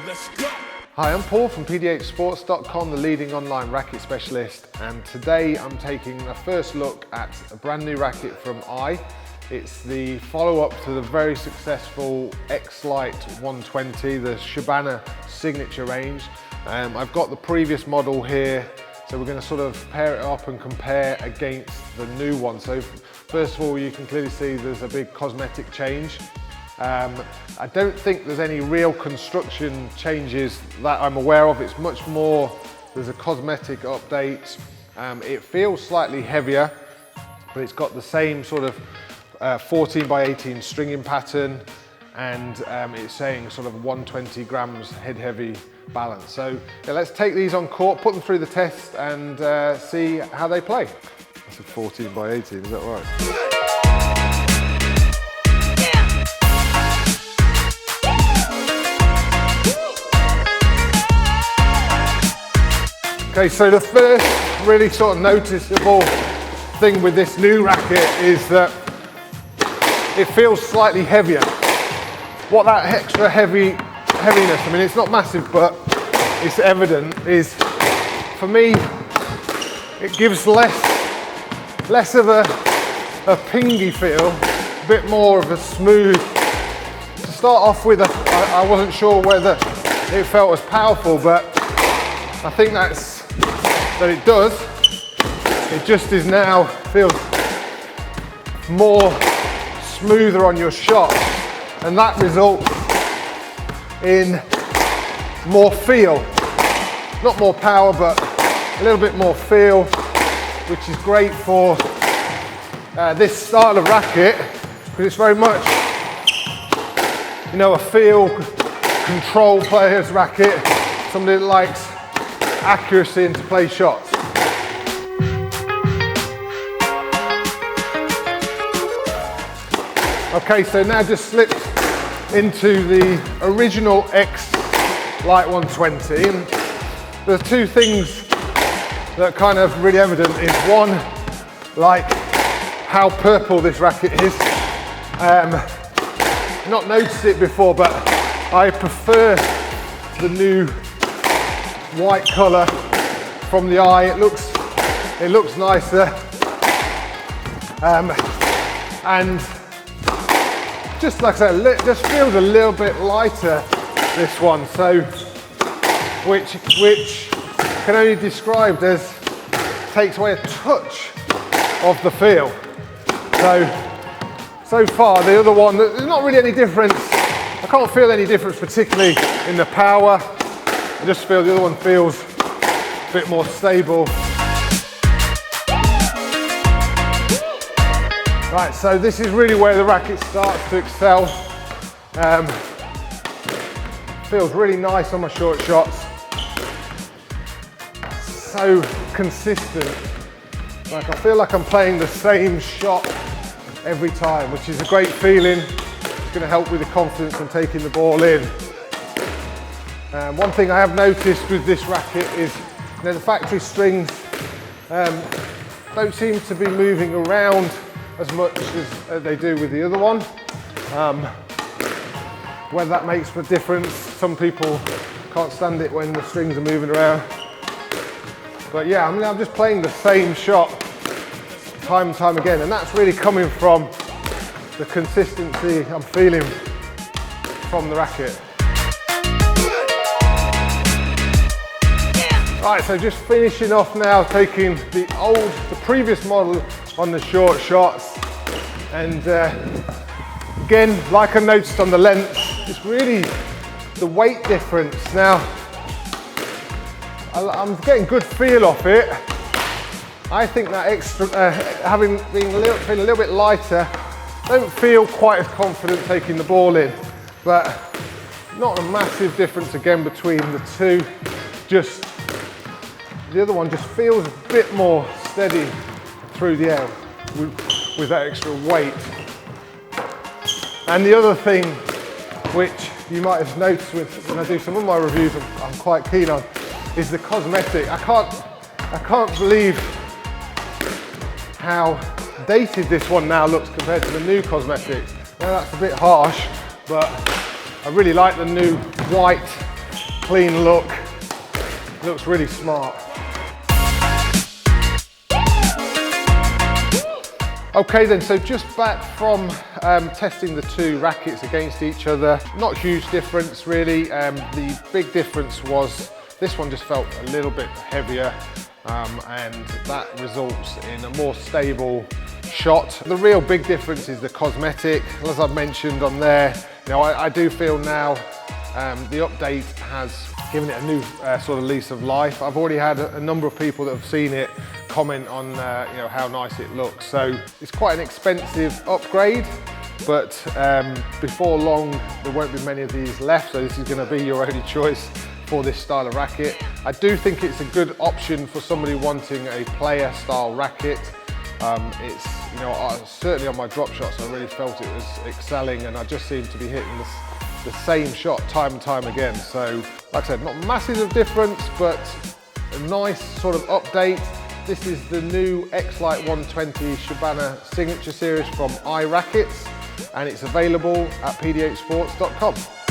Let's go. Hi, I'm Paul from pdhsports.com, the leading online racket specialist, and today I'm taking a first look at a brand new racket from Eye. It's the follow-up to the very successful X.Lite 120, the Shabana signature range. I've got the previous model here, so we're going to sort of pair it up and compare against the new one. So first of all, you can clearly see there's a big cosmetic change. I don't think there's any real construction changes that I'm aware of. It's much more, there's a cosmetic update. It feels slightly heavier, but it's got the same sort of 14 by 18 stringing pattern, and it's saying sort of 120 grams head heavy balance. So yeah, let's take these on court, put them through the test and see how they play. That's a 14 by 18, is that right? Okay, so the first really sort of noticeable thing with this new racket is that it feels slightly heavier. What that extra heaviness, I mean it's not massive but it's evident, is for me it gives less of a pingy feel, a bit more of a smooth. To start off with, I wasn't sure whether it felt as powerful, but I think that it does. It just is now, feels more smoother on your shot, and that results in more feel. Not more power, but a little bit more feel, which is great for this style of racket, because it's very much, you know, a feel control player's racket, somebody that likes accuracy and to play shots. Okay, so now just slipped into the original X.Lite 120, and there's two things that are kind of really evident. Is one, like how purple this racket is. Not noticed it before, but I prefer the new white colour from the Eye. It looks nicer, and just like I said, just feels a little bit lighter, this one. So which can only be described as takes away a touch of the feel. So far the other one, there's not really any difference. I can't feel any difference particularly in the power. I just feel the other one feels a bit more stable. Right, so this is really where the racket starts to excel. Feels really nice on my short shots. So consistent. Like I feel like I'm playing the same shot every time, which is a great feeling. It's going to help with the confidence and taking the ball in. One thing I have noticed with this racket is, you know, the factory strings don't seem to be moving around as much as they do with the other one. Whether that makes a difference, some people can't stand it when the strings are moving around. But yeah, I mean, I'm just playing the same shot time and time again, and that's really coming from the consistency I'm feeling from the racket. Right, so just finishing off now, taking the previous model on the short shots, and again, like I noticed on the length, it's really the weight difference. Now, I'm getting good feel off it. I think that extra, feeling a little bit lighter, don't feel quite as confident taking the ball in, but not a massive difference again between the two. Just the other one just feels a bit more steady through the air with that extra weight. And the other thing which you might have noticed when I do some of my reviews I'm quite keen on is the cosmetic. I can't believe how dated this one now looks compared to the new cosmetics. Now that's a bit harsh, but I really like the new white clean look. Looks really smart. Okay then, so just back from testing the two rackets against each other. Not huge difference really. The big difference was this one just felt a little bit heavier and that results in a more stable shot. The real big difference is the cosmetic. As I've mentioned on there, you know, I do feel now the update has given it a new sort of lease of life. I've already had a number of people that have seen it comment on you know, how nice it looks. So it's quite an expensive upgrade, but before long there won't be many of these left, so this is going to be your only choice for this style of racket. I do think it's a good option for somebody wanting a player style racket. It's, you know, certainly on my drop shots I really felt it was excelling, and I just seem to be hitting the same shot time and time again. So like I said, not massive of difference, but a nice sort of update. This is the new X.Lite 120 Shabana signature series from Eye Rackets, and it's available at pdhsports.com.